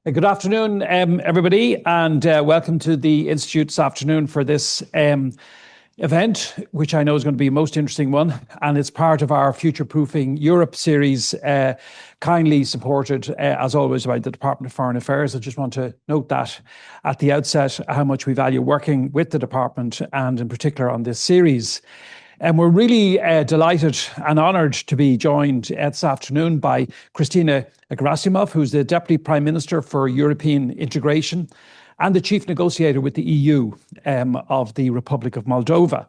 Good afternoon, everybody, and welcome to the Institute this afternoon for this event, which I know is going to be a most interesting one. And it's part of our Future Proofing Europe series, kindly supported, as always, by the Department of Foreign Affairs. I just want to note that at the outset, how much we value working with the department and in particular on this series. And we're really delighted and honoured to be joined this afternoon by Cristina Gherasimov, who's the Deputy Prime Minister for European Integration and the Chief Negotiator with the EU of the Republic of Moldova.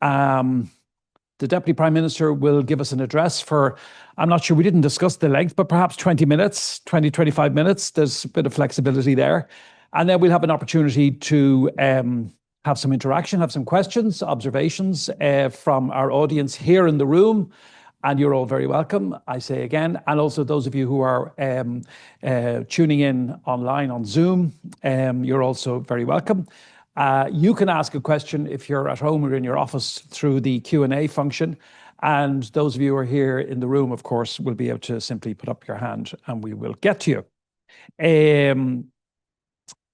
The Deputy Prime Minister will give us an address for, I'm not sure, we didn't discuss the length, but perhaps 20 minutes, 20, 25 minutes. There's a bit of flexibility there. And then we'll have an opportunity to have some interaction, have some questions, observations from our audience here in the room. And you're all very welcome, I say again. And also those of you who are tuning in online on Zoom, you're also very welcome. You can ask a question if you're at home or in your office through the Q&A function. And those of you who are here in the room, of course, will be able to simply put up your hand and we will get to you.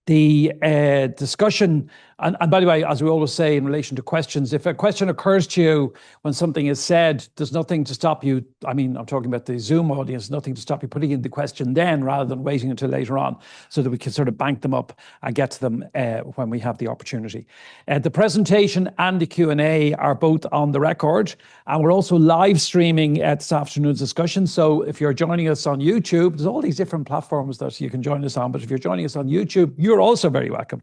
The discussion, and by the way, as we always say in relation to questions, if a question occurs to you when something is said, there's nothing to stop you. I mean, I'm talking about the Zoom audience, nothing to stop you putting in the question then rather than waiting until later on so that we can sort of bank them up and get to them when we have the opportunity. The presentation and the Q&A are both on the record, and we're also live streaming this afternoon's discussion. So if you're joining us on YouTube, there's all these different platforms that you can join us on, but if you're joining us on YouTube, you're also very welcome.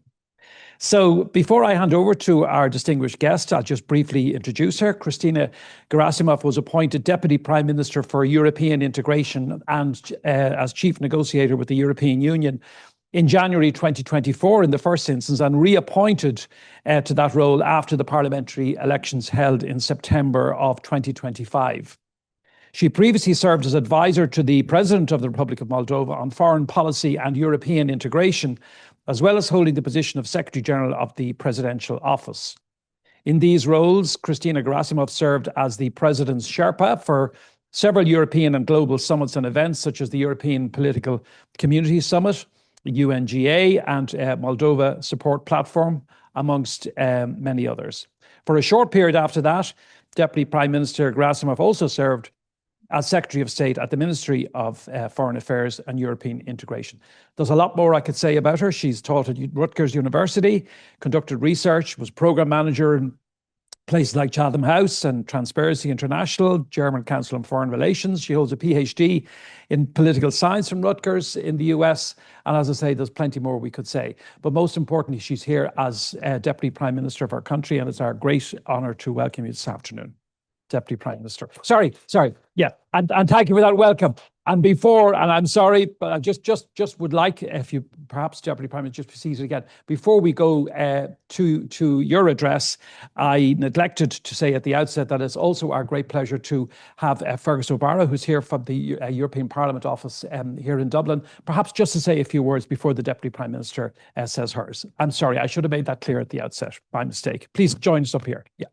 So before I hand over to our distinguished guest, I'll just briefly introduce her. Cristina Gherasimov was appointed Deputy Prime Minister for European Integration and as Chief Negotiator with the European Union in January 2024 in the first instance, and reappointed to that role after the parliamentary elections held in September of 2025. She previously served as advisor to the President of the Republic of Moldova on foreign policy and European integration, as well as holding the position of Secretary General of the Presidential Office. In these roles, Cristina Gherasimov served as the President's Sherpa for several European and global summits and events, such as the European Political Community Summit, UNGA, and Moldova Support Platform, amongst many others. For a short period after that, Deputy Prime Minister Gherasimov also served as Secretary of State at the Ministry of Foreign Affairs and European Integration. There's a lot more I could say about her. She's taught at Rutgers University, conducted research, was Programme Manager in places like Chatham House and Transparency International, German Council on Foreign Relations. She holds a PhD in political science from Rutgers in the US. And as I say, there's plenty more we could say. But most importantly, she's here as Deputy Prime Minister of our country, and it's our great honour to welcome you this afternoon. Deputy Prime Minister. Sorry. Yeah, and thank you for that welcome. And before, and I'm sorry, but I just would like, if you perhaps, Deputy Prime Minister, just proceed again. Before we go to your address, I neglected to say at the outset that it's also our great pleasure to have Fergus O'Barra, who's here from the European Parliament office here in Dublin, perhaps just to say a few words before the Deputy Prime Minister says hers. I'm sorry, I should have made that clear at the outset, by mistake. Please join us up here. Yeah.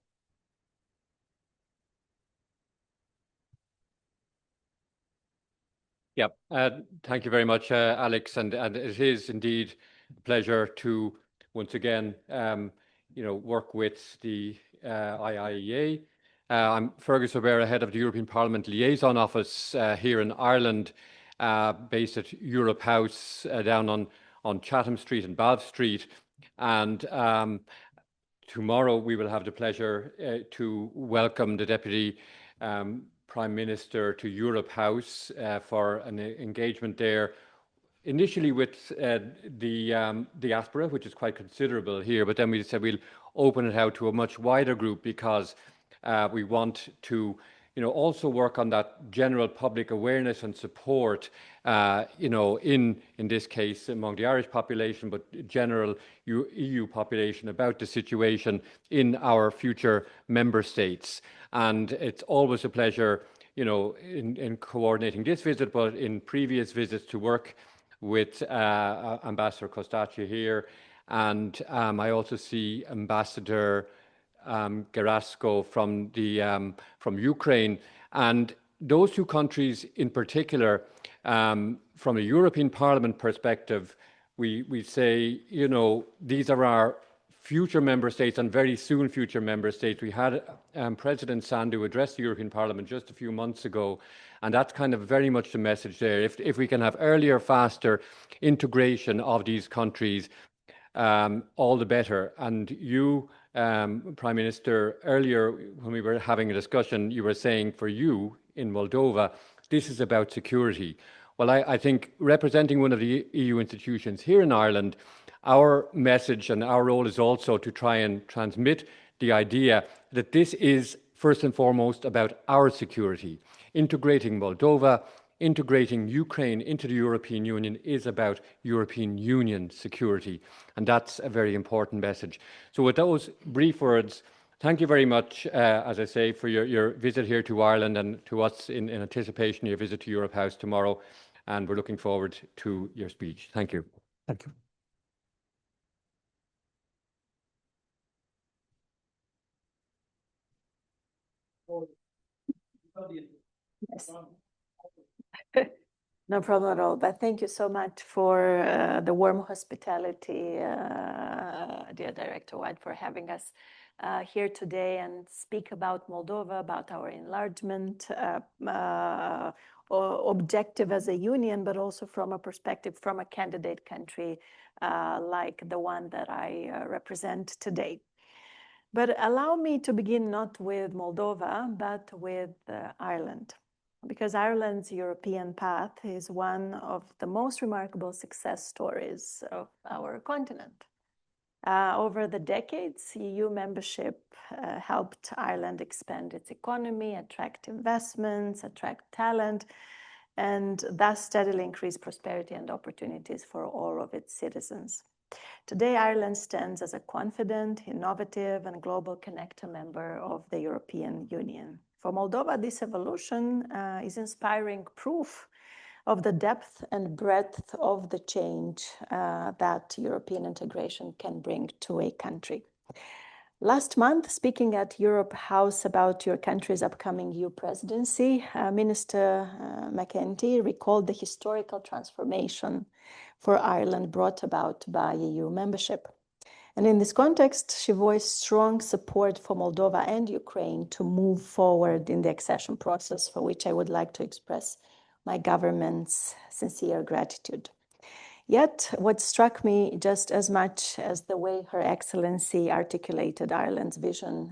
Yeah, thank you very much, Alex. And it is indeed a pleasure to once again, work with the IIEA. I'm Fergus O'Barra, head of the European Parliament Liaison Office here in Ireland, based at Europe House down on Chatham Street and Bath Street. And tomorrow we will have the pleasure to welcome the Deputy Prime Minister to Europe House for an engagement there, initially with the diaspora, which is quite considerable here, but then we said we'll open it out to a much wider group because we want to also work on that general public awareness and support, in this case among the Irish population, but general EU population about the situation in our future member states. And it's always a pleasure, in coordinating this visit, but in previous visits to work with Ambassador Kostaccia here. And I also see Ambassador Gerasko from Ukraine. And those two countries in particular, from a European Parliament perspective, we say, you know, these are our future member states and very soon future member states. We had President Sandu address the European Parliament just a few months ago, and that's kind of very much the message there. If we can have earlier, faster integration of these countries, all the better. And you, Prime Minister, earlier when we were having a discussion, you were saying for you in Moldova, this is about security. Well, I think representing one of the EU institutions here in Ireland, our message and our role is also to try and transmit the idea that this is first and foremost about our security. Integrating Moldova, integrating Ukraine into the European Union is about European Union security. And that's a very important message. So with those brief words, thank you very much, as I say, for your visit here to Ireland and to us in anticipation of your visit to Europe House tomorrow. And we're looking forward to your speech. Thank you. Thank you. Yes. No problem at all. But thank you so much for the warm hospitality, dear Director White, for having us here today and speak about Moldova, about our enlargement objective as a union, but also from a perspective from a candidate country like the one that I represent today. But allow me to begin not with Moldova, but with Ireland, because Ireland's European path is one of the most remarkable success stories of our continent. Over the decades, EU membership helped Ireland expand its economy, attract investments, attract talent, and thus steadily increase prosperity and opportunities for all of its citizens. Today, Ireland stands as a confident, innovative, and global connector member of the European Union. For Moldova, this evolution is inspiring proof of the depth and breadth of the change that European integration can bring to a country. Last month, speaking at Europe House about your country's upcoming EU presidency, Minister McEntee recalled the historical transformation for Ireland brought about by EU membership. And in this context, she voiced strong support for Moldova and Ukraine to move forward in the accession process, for which I would like to express my government's sincere gratitude. Yet, what struck me just as much as the way Her Excellency articulated Ireland's vision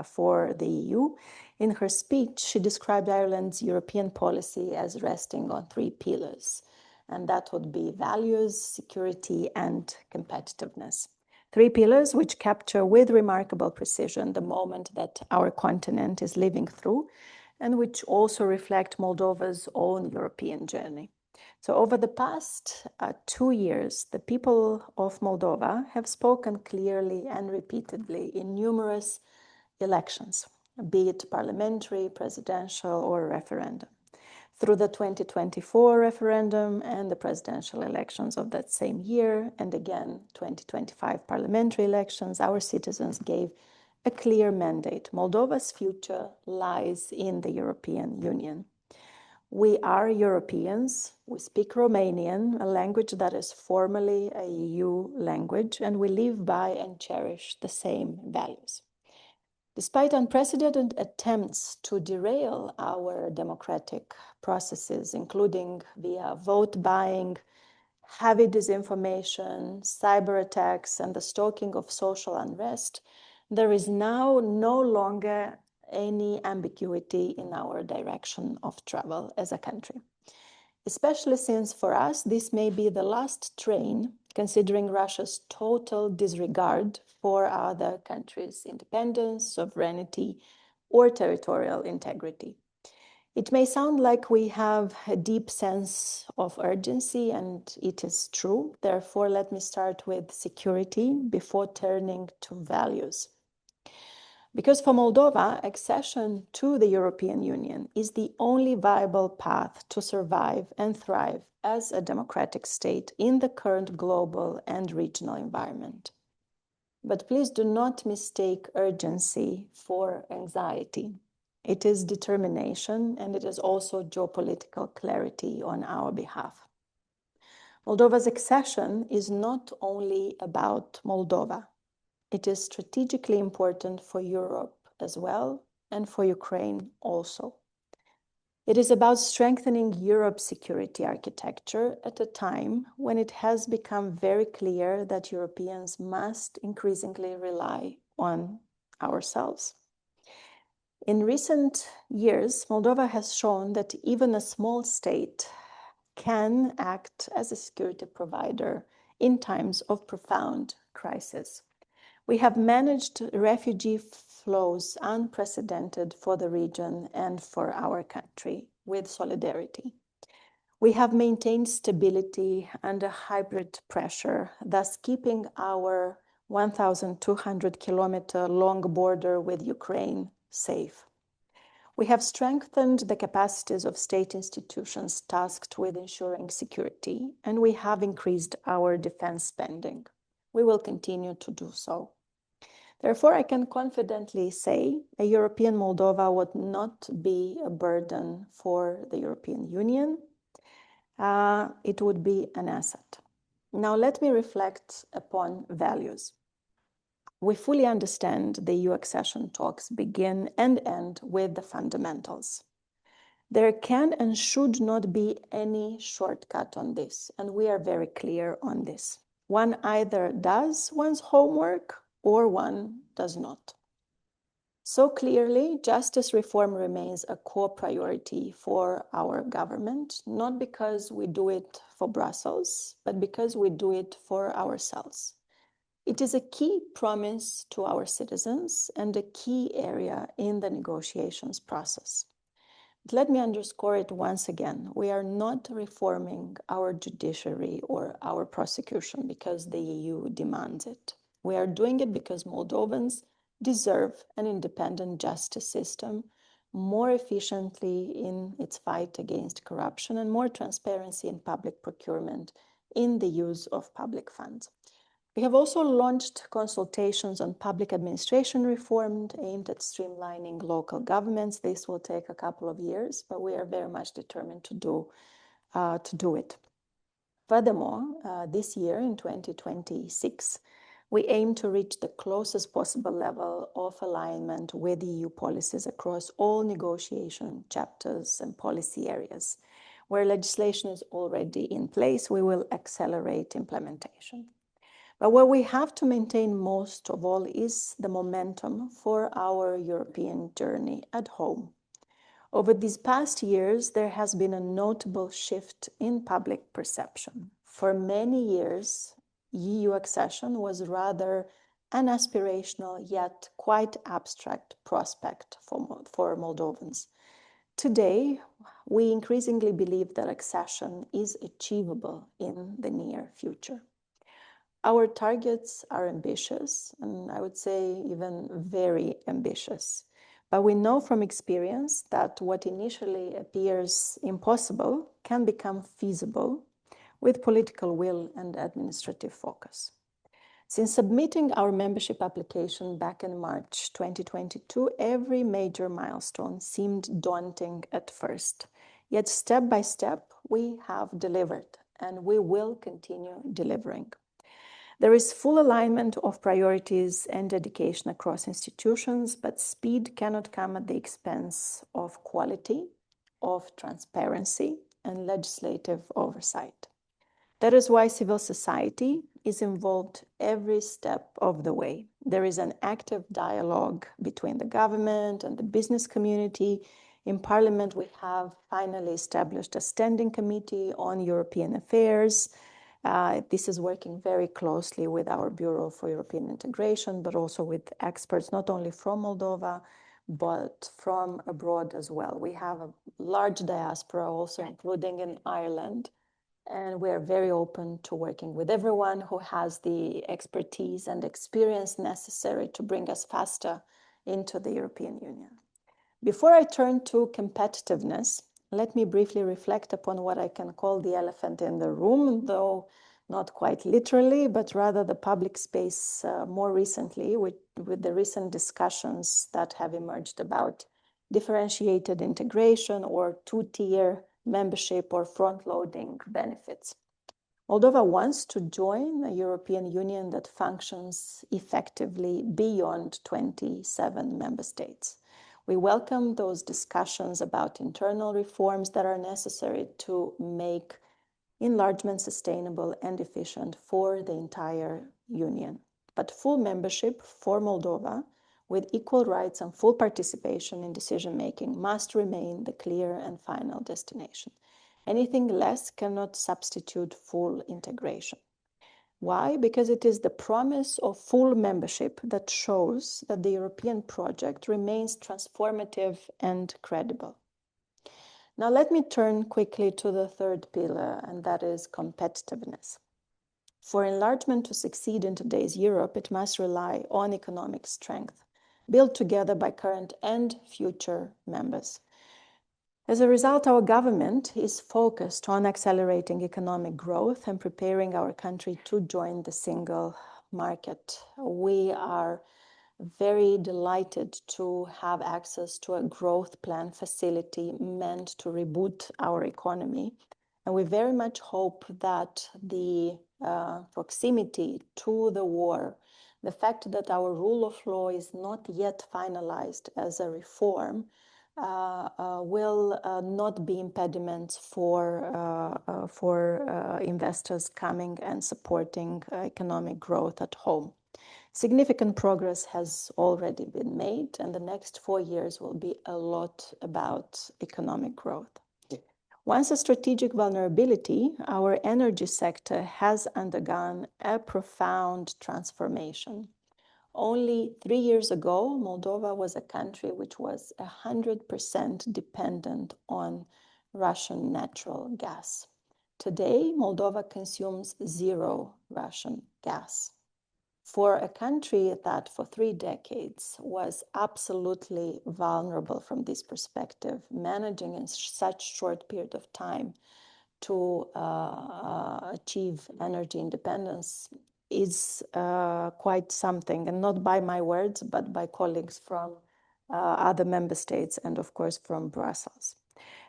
for the EU, in her speech, she described Ireland's European policy as resting on three pillars, and that would be values, security, and competitiveness. Three pillars which capture with remarkable precision the moment that our continent is living through, and which also reflect Moldova's own European journey. So over the past 2 years, the people of Moldova have spoken clearly and repeatedly in numerous elections, be it parliamentary, presidential, or referendum. Through the 2024 referendum and the presidential elections of that same year, and again 2025 parliamentary elections, our citizens gave a clear mandate. Moldova's future lies in the European Union. We are Europeans, we speak Romanian, a language that is formally a EU language, and we live by and cherish the same values. Despite unprecedented attempts to derail our democratic processes, including via vote buying, heavy disinformation, cyber attacks, and the stoking of social unrest, there is now no longer any ambiguity in our direction of travel as a country. Especially since for us, this may be the last train, considering Russia's total disregard for other countries' independence, sovereignty, or territorial integrity. It may sound like we have a deep sense of urgency, and it is true. Therefore, let me start with security before turning to values. Because for Moldova, accession to the European Union is the only viable path to survive and thrive as a democratic state in the current global and regional environment. But please do not mistake urgency for anxiety. It is determination, and it is also geopolitical clarity on our behalf. Moldova's accession is not only about Moldova. It is strategically important for Europe as well, and for Ukraine also. It is about strengthening Europe's security architecture at a time when it has become very clear that Europeans must increasingly rely on ourselves. In recent years, Moldova has shown that even a small state can act as a security provider in times of profound crisis. We have managed refugee flows unprecedented for the region and for our country with solidarity. We have maintained stability under hybrid pressure, thus keeping our 1,200-kilometer long border with Ukraine safe. We have strengthened the capacities of state institutions tasked with ensuring security, and we have increased our defense spending. We will continue to do so. Therefore, I can confidently say a European Moldova would not be a burden for the European Union. It would be an asset. Now, let me reflect upon values. We fully understand the EU accession talks begin and end with the fundamentals. There can and should not be any shortcut on this, and we are very clear on this. One either does one's homework or one does not. So clearly, justice reform remains a core priority for our government, not because we do it for Brussels, but because we do it for ourselves. It is a key promise to our citizens and a key area in the negotiations process. But let me underscore it once again. We are not reforming our judiciary or our prosecution because the EU demands it. We are doing it because Moldovans deserve an independent justice system, more efficiently in its fight against corruption, and more transparency in public procurement in the use of public funds. We have also launched consultations on public administration reform aimed at streamlining local governments. This will take a couple of years, but we are very much determined to do it. Furthermore, this year in 2026, we aim to reach the closest possible level of alignment with EU policies across all negotiation chapters and policy areas. Where legislation is already in place, we will accelerate implementation. But what we have to maintain most of all is the momentum for our European journey at home. Over these past years, there has been a notable shift in public perception. For many years, EU accession was rather an aspirational yet quite abstract prospect for Moldovans. Today, we increasingly believe that accession is achievable in the near future. Our targets are ambitious, and I would say even very ambitious. But we know from experience that what initially appears impossible can become feasible with political will and administrative focus. Since submitting our membership application back in March 2022, every major milestone seemed daunting at first. Yet step by step, we have delivered, and we will continue delivering. There is full alignment of priorities and dedication across institutions, but speed cannot come at the expense of quality, of transparency, and legislative oversight. That is why civil society is involved every step of the way. There is an active dialogue between the government and the business community. In Parliament, we have finally established a standing committee on European affairs. This is working very closely with our Bureau for European Integration, but also with experts not only from Moldova, but from abroad as well. We have a large diaspora also, including in Ireland, and we are very open to working with everyone who has the expertise and experience necessary to bring us faster into the European Union. Before I turn to competitiveness, let me briefly reflect upon what I can call the elephant in the room, though not quite literally, but rather the public space more recently with the recent discussions that have emerged about differentiated integration or two-tier membership or front-loading benefits. Moldova wants to join a European Union that functions effectively beyond 27 member states. We welcome those discussions about internal reforms that are necessary to make enlargement sustainable and efficient for the entire Union. But full membership for Moldova, with equal rights and full participation in decision-making, must remain the clear and final destination. Anything less cannot substitute full integration. Why? Because it is the promise of full membership that shows that the European project remains transformative and credible. Now let me turn quickly to the third pillar, and that is competitiveness. For enlargement to succeed in today's Europe, it must rely on economic strength, built together by current and future members. As a result, our government is focused on accelerating economic growth and preparing our country to join the single market. We are very delighted to have access to a growth plan facility meant to reboot our economy. And we very much hope that the proximity to the war, the fact that our rule of law is not yet finalized as a reform, will not be impediments for investors coming and supporting economic growth at home. Significant progress has already been made, and the next 4 years will be a lot about economic growth. Once a strategic vulnerability, our energy sector has undergone a profound transformation. Only 3 years ago, Moldova was a country which was 100% dependent on Russian natural gas. Today, Moldova consumes 0 Russian gas. For a country that for 3 decades was absolutely vulnerable from this perspective, managing in such short period of time to achieve energy independence is quite something, and not by my words, but by colleagues from other member states and of course from Brussels.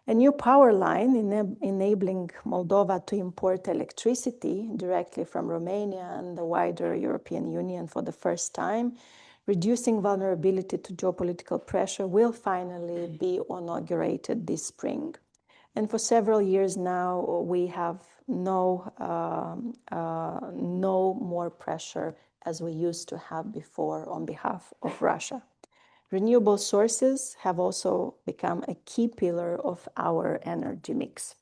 A new power line enabling Moldova to import electricity directly from Romania and the wider European Union for the first time, reducing vulnerability to geopolitical pressure, will finally be inaugurated this spring. And for several years now, we have no more pressure as we used to have before on behalf of Russia. Renewable sources have also become a key pillar of our energy mix.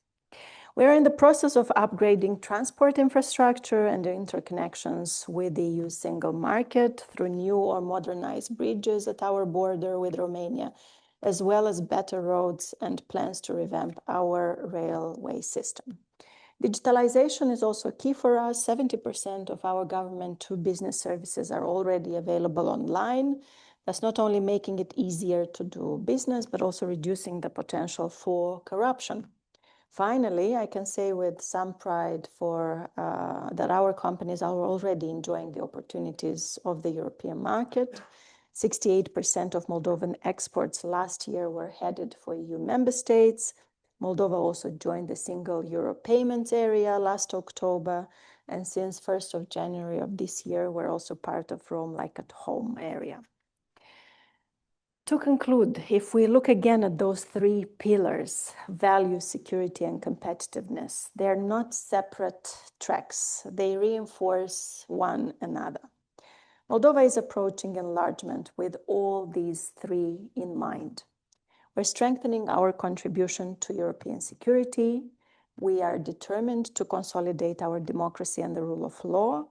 We are in the process of upgrading transport infrastructure and the interconnections with the EU single market through new or modernized bridges at our border with Romania, as well as better roads and plans to revamp our railway system. Digitalization is also key for us. 70% of our government to business services are already available online. That's not only making it easier to do business, but also reducing the potential for corruption. Finally, I can say with some pride that our companies are already enjoying the opportunities of the European market. 68% of Moldovan exports last year were headed for EU member states. Moldova also joined the single euro payments area last October. And since 1st of January of this year, we're also part of Rome Like at Home area. To conclude, if we look again at those 3 pillars, value, security, and competitiveness, they're not separate tracks. They reinforce one another. Moldova is approaching enlargement with all these 3 in mind. We're strengthening our contribution to European security. We are determined to consolidate our democracy and the rule of law.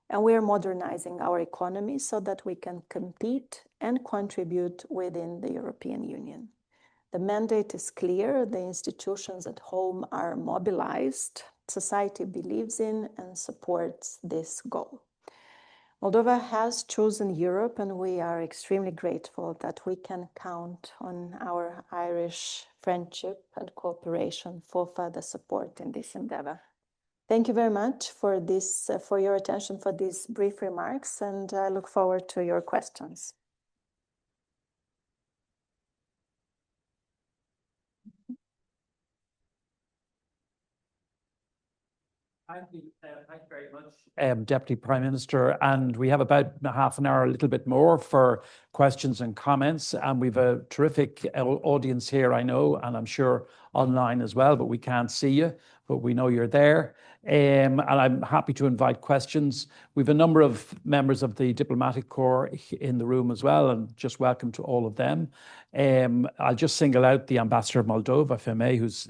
And we are modernizing our economy so that we can compete and contribute within the European Union. The mandate is clear. The institutions at home are mobilized. Society believes in and supports this goal. Moldova has chosen Europe, and we are extremely grateful that we can count on our Irish friendship and cooperation for further support in this endeavor. Thank you very much for your attention for these brief remarks, and I look forward to your questions. Thank you very much, Deputy Prime Minister. And we have about half an hour, a little bit more, for questions and comments. And we've a terrific audience here, I know, and I'm sure online as well, but we can't see you, but we know you're there. And I'm happy to invite questions. We've a number of members of the Diplomatic Corps in the room as well, and just welcome to all of them. I'll just single out the Ambassador of Moldova, if I may, who's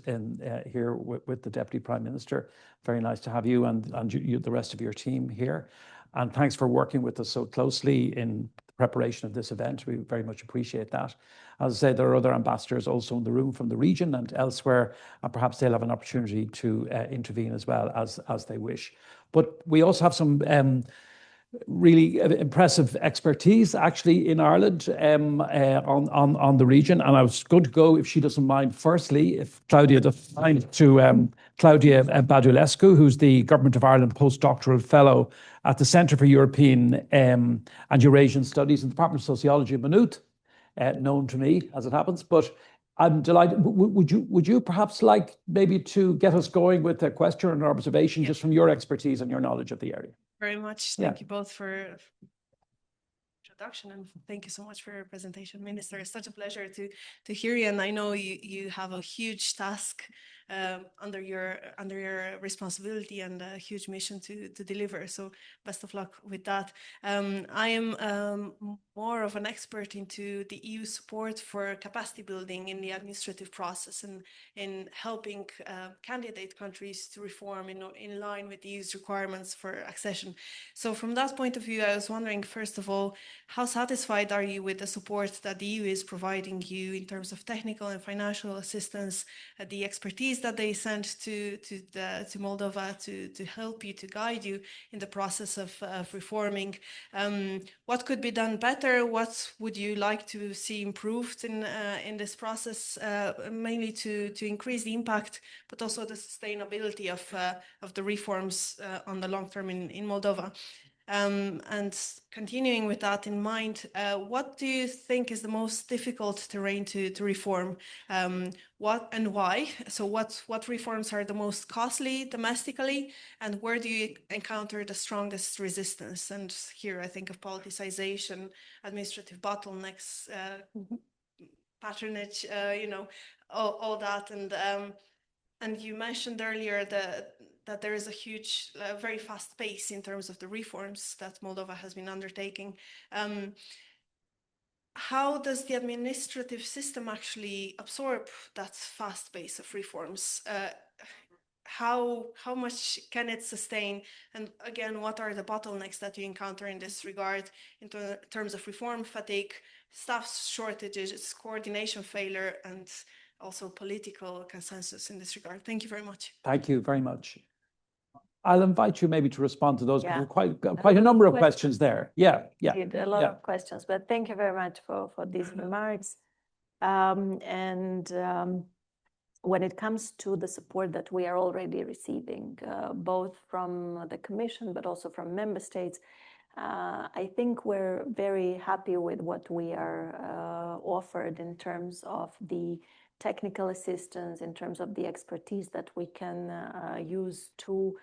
here with the Deputy Prime Minister. Very nice to have you and you, the rest of your team here. And thanks for working with us so closely in the preparation of this event. We very much appreciate that. As I say, there are other ambassadors also in the room from the region and elsewhere, and perhaps they'll have an opportunity to intervene as well as they wish. But we also have some really impressive expertise actually in Ireland on the region. And I was going to go, if she doesn't mind, firstly, if Claudia doesn't mind, to Claudia Badulescu, who's the Government of Ireland postdoctoral fellow at the Centre for European and Eurasian Studies in the Department of Sociology of Maynooth, known to me as it happens. But I'm delighted. Would you perhaps like maybe to get us going with a question or an observation just from your expertise and your knowledge of the area? Very much. Thank you both for introduction, and thank you so much for your presentation, Minister. It's such a pleasure to hear you, and I know you have a huge task under your responsibility and a huge mission to deliver. So best of luck with that. I am more of an expert into the EU support for capacity building in the administrative process and in helping candidate countries to reform in line with the EU's requirements for accession. So from that point of view, I was wondering, first of all, how satisfied are you with the support that the EU is providing you in terms of technical and financial assistance, the expertise that they send to Moldova to help you, to guide you in the process of reforming? What could be done better? What would you like to see improved in this process, mainly to increase the impact, but also the sustainability of the reforms on the long term in Moldova? And continuing with that in mind, what do you think is the most difficult terrain to reform? What and why? So what reforms are the most costly domestically, and where do you encounter the strongest resistance? And here I think of politicization, administrative bottlenecks, patronage, all that. And you mentioned earlier that there is a huge, very fast pace in terms of the reforms that Moldova has been undertaking. How does the administrative system actually absorb that fast pace of reforms? How much can it sustain? And again, what are the bottlenecks that you encounter in this regard in terms of reform fatigue, staff shortages, coordination failure, and also political consensus in this regard? Thank you very much. Thank you very much. I'll invite you maybe to respond to those. Yeah. Quite a number of questions there. Yeah. A lot of questions, but thank you very much for these remarks. When it comes to the support that we are already receiving, both from the Commission, but also from member states, I think we're very happy with what we are offered in terms of the technical assistance, in terms of the expertise that we can use to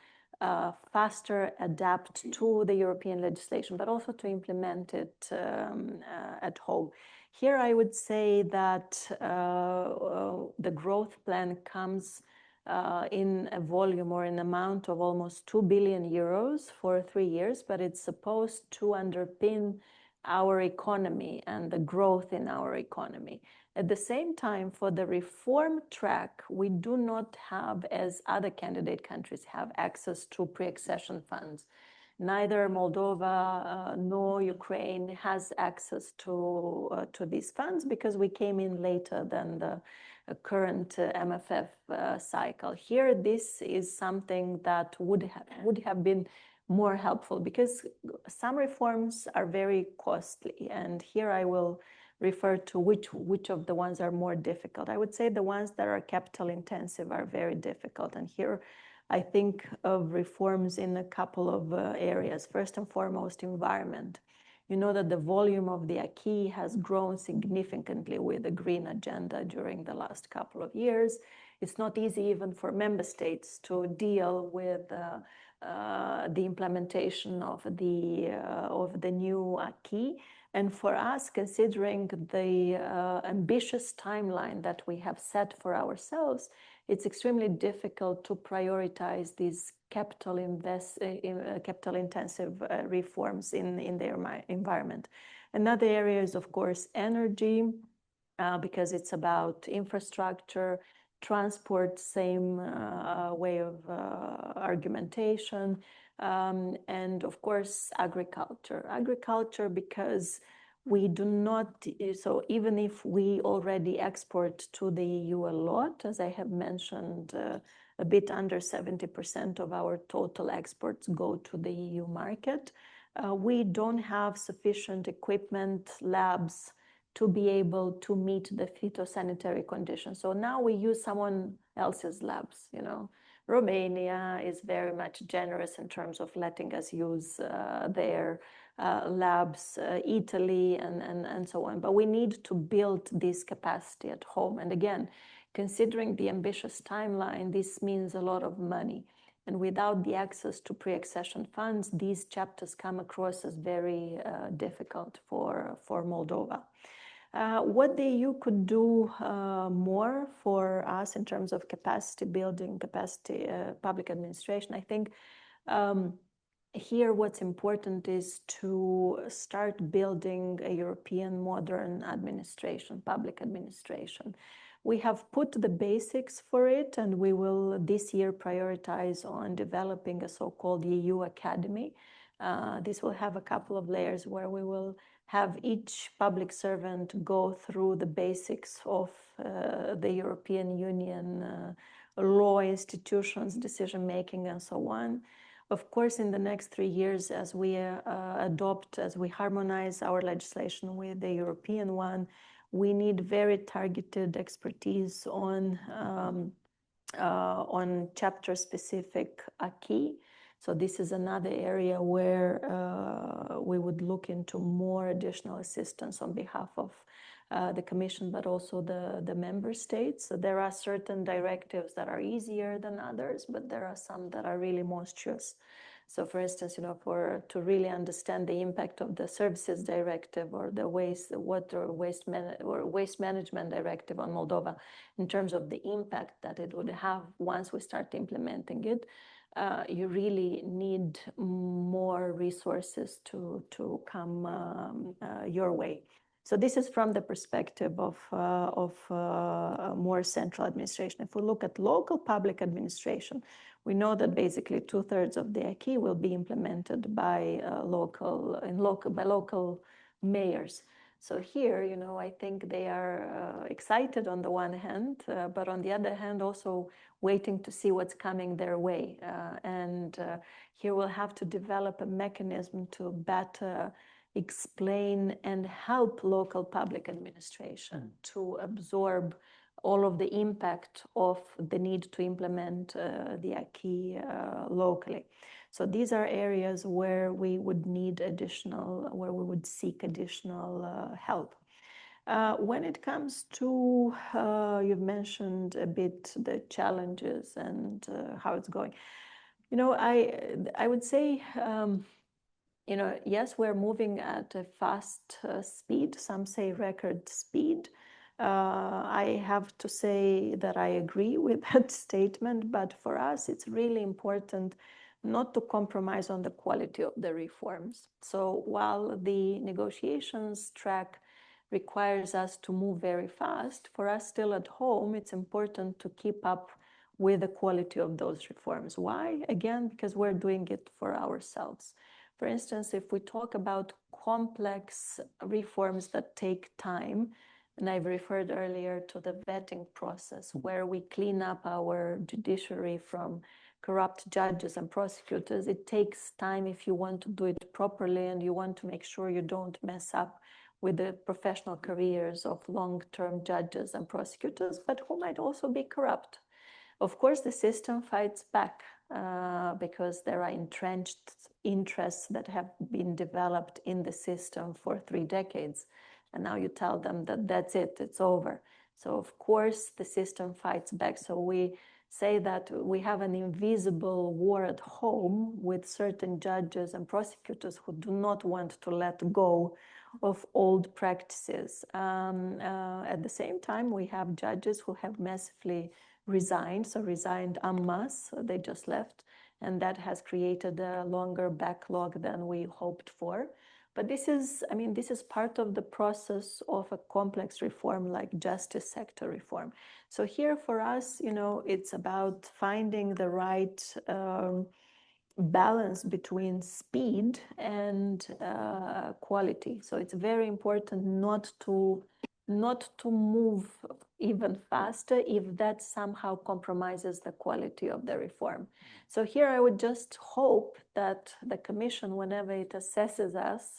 faster adapt to the European legislation, but also to implement it at home. Here, I would say that the growth plan comes in a volume or an amount of almost 2 billion euros for 3 years, but it's supposed to underpin our economy and the growth in our economy. At the same time, for the reform track, we do not have, as other candidate countries have, access to pre-accession funds. Neither Moldova nor Ukraine has access to these funds because we came in later than the current MFF cycle. Here, this is something that would have been more helpful because some reforms are very costly, and here I will refer to which of the ones are more difficult. I would say the ones that are capital intensive are very difficult, and here I think of reforms in a couple of areas. First and foremost, environment. You know that the volume of the acquis has grown significantly with the green agenda during the last couple of years. it's not easy even for member states to deal with the implementation of the new acquis. And for us, considering the ambitious timeline that we have set for ourselves, it's extremely difficult to prioritize these capital-intensive reforms in their environment. Another area is, of course, energy, because it's about infrastructure, transport, same way of argumentation, and of course, agriculture. Agriculture, because we do not, so even if we already export to the EU a lot, as I have mentioned, a bit under 70% of our total exports go to the EU market, we don't have sufficient equipment, labs, to be able to meet the phytosanitary conditions. So now we use someone else's labs, you know. Romania is very much generous in terms of letting us use their labs, Italy, and so on. But we need to build this capacity at home. And again, considering the ambitious timeline, this means a lot of money. And without the access to pre-accession funds, these chapters come across as very difficult for Moldova. What the EU could do more for us in terms of capacity building, public administration, I think here what's important is to start building a European modern administration, public administration. We have put the basics for it, and we will this year prioritize on developing a so-called EU Academy. This will have a couple of layers where we will have each public servant go through the basics of the European Union law, institutions, decision-making, and so on. Of course, in the next 3 years, as we harmonize our legislation with the European one, we need very targeted expertise on chapter-specific acquis. So this is another area where we would look into more additional assistance on behalf of the Commission, but also the member states. So there are certain directives that are easier than others, but there are some that are really monstrous. So for instance, you know, to really understand the impact of the Services Directive or the Waste Management Directive on Moldova in terms of the impact that it would have once we start implementing it, you really need more resources to come your way. So this is from the perspective of more central administration. If we look at local public administration, we know that basically 2/3 of the acquis will be implemented by local mayors. So here, you know, I think they are excited on the one hand, but on the other hand, also waiting to see what's coming their way. Here we'll have to develop a mechanism to better explain and help local public administration to absorb all of the impact of the need to implement the acquis locally. So these are areas where we would seek additional help. When it comes to, you've mentioned a bit the challenges and how it's going. You know, I would say, you know, yes, we're moving at a fast speed. Some say record speed. I have to say that I agree with that statement, but for us, it's really important not to compromise on the quality of the reforms. So while the negotiations track requires us to move very fast, for us still at home, it's important to keep up with the quality of those reforms. Why? Again, because we're doing it for ourselves. For instance, if we talk about complex reforms that take time, and I've referred earlier to the vetting process, where we clean up our judiciary from corrupt judges and prosecutors, it takes time if you want to do it properly and you want to make sure you don't mess up with the professional careers of long-term judges and prosecutors, but who might also be corrupt. Of course, the system fights back because there are entrenched interests that have been developed in the system for 3 decades. And now you tell them that that's it, it's over. So of course the system fights back. So we say that we have an invisible war at home with certain judges and prosecutors who do not want to let go of old practices. At the same time, we have judges who have massively resigned, so resigned en masse, they just left, and that has created a longer backlog than we hoped for. But this is, I mean, this is part of the process of a complex reform like justice sector reform. So here for us, you know, it's about finding the right balance between speed and quality. So it's very important not to move even faster if that somehow compromises the quality of the reform. So here I would just hope that the Commission, whenever it assesses us,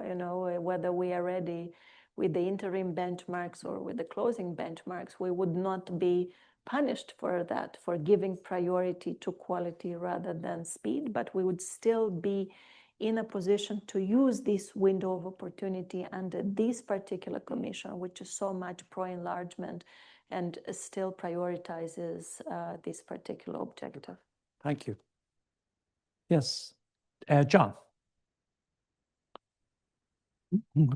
you know, whether we are ready with the interim benchmarks or with the closing benchmarks, we would not be punished for that, for giving priority to quality rather than speed, but we would still be in a position to use this window of opportunity under this particular commission, which is so much pro-enlargement and still prioritizes this particular objective. Thank you. Yes, John.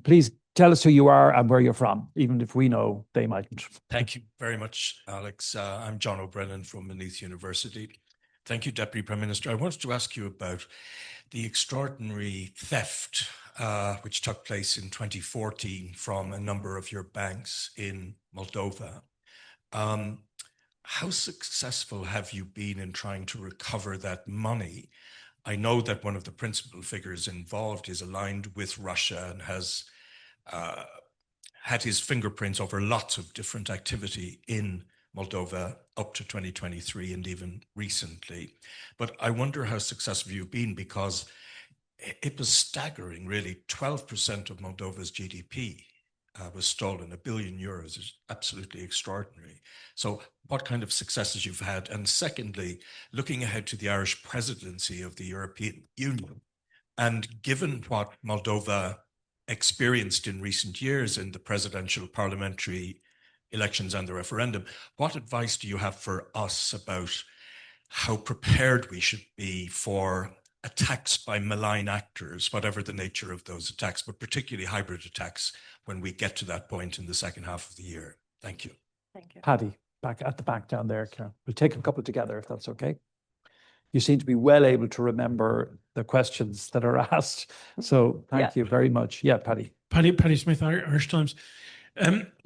Please tell us who you are and where you're from, even if we know they mightn't. Thank you very much, Alex. I'm John O'Brennan from Maynooth University. Thank you, Deputy Prime Minister. I wanted to ask you about the extraordinary theft which took place in 2014 from a number of your banks in Moldova. How successful have you been in trying to recover that money? I know that one of the principal figures involved is aligned with Russia and has had his fingerprints over lots of different activity in Moldova up to 2023 and even recently. But I wonder how successful you've been, because it was staggering, really. 12% of Moldova's GDP was stolen. €1 billion is absolutely extraordinary. So what kind of successes you've had? And secondly, looking ahead to the Irish presidency of the European Union, and given what Moldova experienced in recent years in the presidential, parliamentary elections and the referendum, what advice do you have for us about how prepared we should be for attacks by malign actors, whatever the nature of those attacks, but particularly hybrid attacks when we get to that point in the second half of the year? Thank you. Thank you. Paddy, back at the back down there. We'll take a couple together if that's okay. You seem to be well able to remember the questions that are asked. So thank you very much. Yeah, Paddy. Paddy Smith, Irish Times.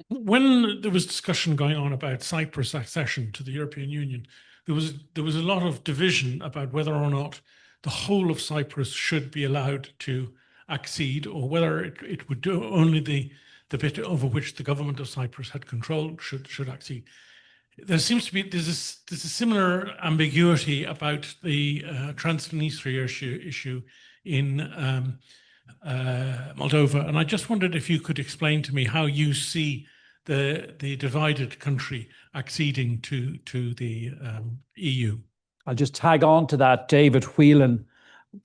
When there was discussion going on about Cyprus accession to the European Union, there was a lot of division about whether or not the whole of Cyprus should be allowed to accede, or whether it would do only the bit over which the government of Cyprus had control should accede. There seems to be there's a similar ambiguity about the Transnistria issue in Moldova, and I just wondered if you could explain to me how you see the divided country acceding to the EU. I'll just tag on to that. David Whelan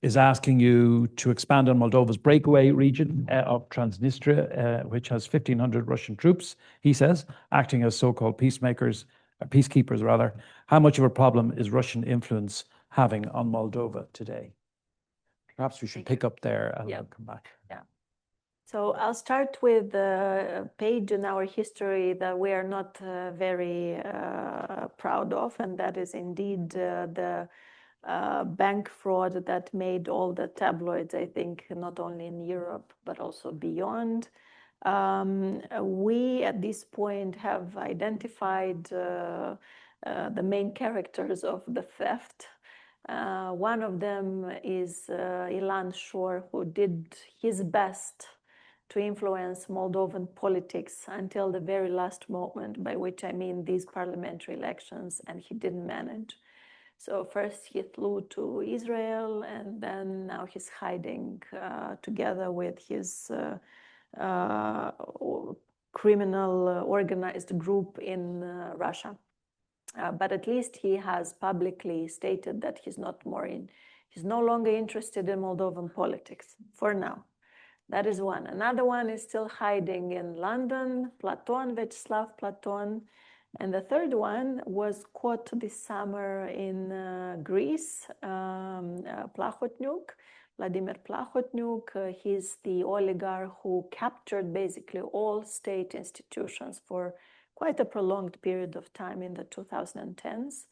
is asking you to expand on Moldova's breakaway region of Transnistria, which has 1,500 Russian troops, he says, acting as so-called peacekeepers rather. How much of a problem is Russian influence having on Moldova today? Perhaps we should pick up there and we'll come back. Yeah. So I'll start with a page in our history that we are not very proud of, and that is indeed the bank fraud that made all the tabloids, I think, not only in Europe, but also beyond. We, at this point, have identified the main characters of the theft. One of them is Ilan Shor, who did his best to influence Moldovan politics until the very last moment, by which I mean these parliamentary elections, and he didn't manage. So first he flew to Israel, and then now he's hiding together with his criminal organized group in Russia. But at least he has publicly stated that he's no longer interested in Moldovan politics for now. That is one. Another one is still hiding in London, Platon, Vyacheslav Platon. And the third one was caught this summer in Greece, Plahotniuc, Vladimir Plahotniuc. He's the oligarch who captured basically all state institutions for quite a prolonged period of time in the 2010s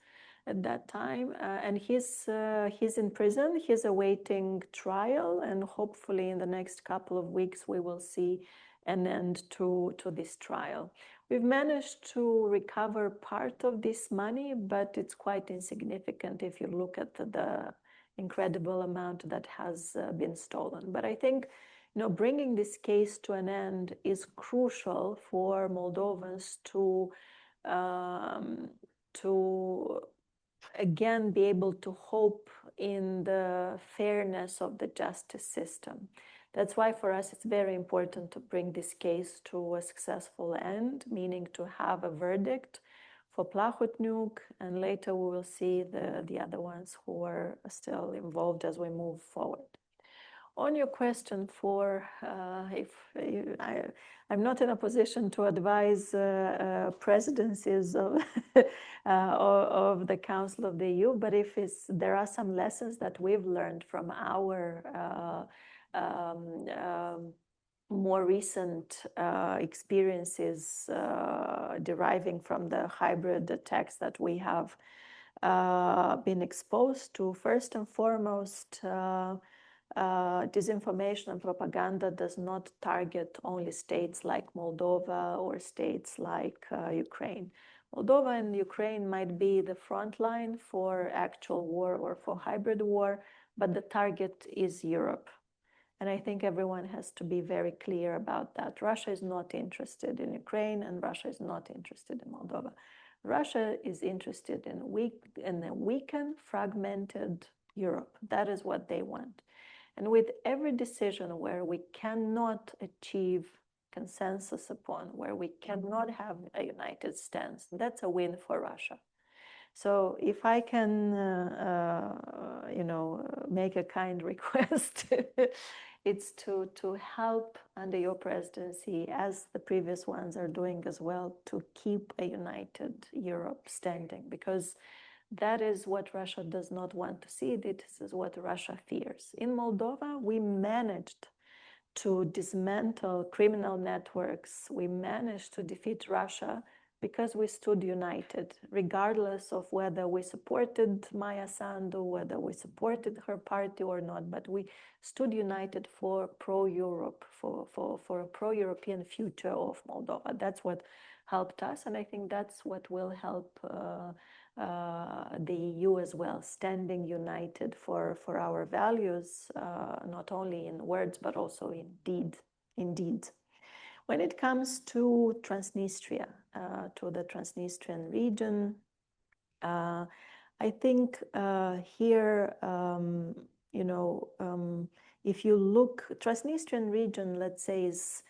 at that time. And he's in prison. He's awaiting trial. And hopefully in the next couple of weeks, we will see an end to this trial. We've managed to recover part of this money, but it's quite insignificant if you look at the incredible amount that has been stolen. But I think, bringing this case to an end is crucial for Moldovans to again be able to hope in the fairness of the justice system. That's why for us it's very important to bring this case to a successful end, meaning to have a verdict for Plahotniuc, and later we will see the other ones who are still involved as we move forward. On your question for I'm not in a position to advise presidencies of, of the Council of the EU, but if there are some lessons that we've learned from our more recent experiences deriving from the hybrid attacks that we have been exposed to. First and foremost, disinformation and propaganda does not target only states like Moldova or states like Ukraine. Moldova and Ukraine might be the front line for actual war or for hybrid war, but the target is Europe. And I think everyone has to be very clear about that. Russia is not interested in Ukraine, and Russia is not interested in Moldova. Russia is interested in a weakened, fragmented Europe. That is what they want. And with every decision where we cannot achieve consensus upon, where we cannot have a united stance, that's a win for Russia. So if I can, make a kind request, it's to help under your presidency, as the previous ones are doing as well, to keep a united Europe standing, because that is what Russia does not want to see. This is what Russia fears. In Moldova, we managed to dismantle criminal networks. We managed to defeat Russia because we stood united, regardless of whether we supported Maya Sandu, whether we supported her party or not, but we stood united for pro-Europe, for a pro-European future of Moldova. That's what helped us, and I think that's what will help the EU as well, standing united for our values, not only in words, but also in deeds. When it comes to Transnistria, to the Transnistrian region, I think here, if you look, Transnistrian region, let's say, is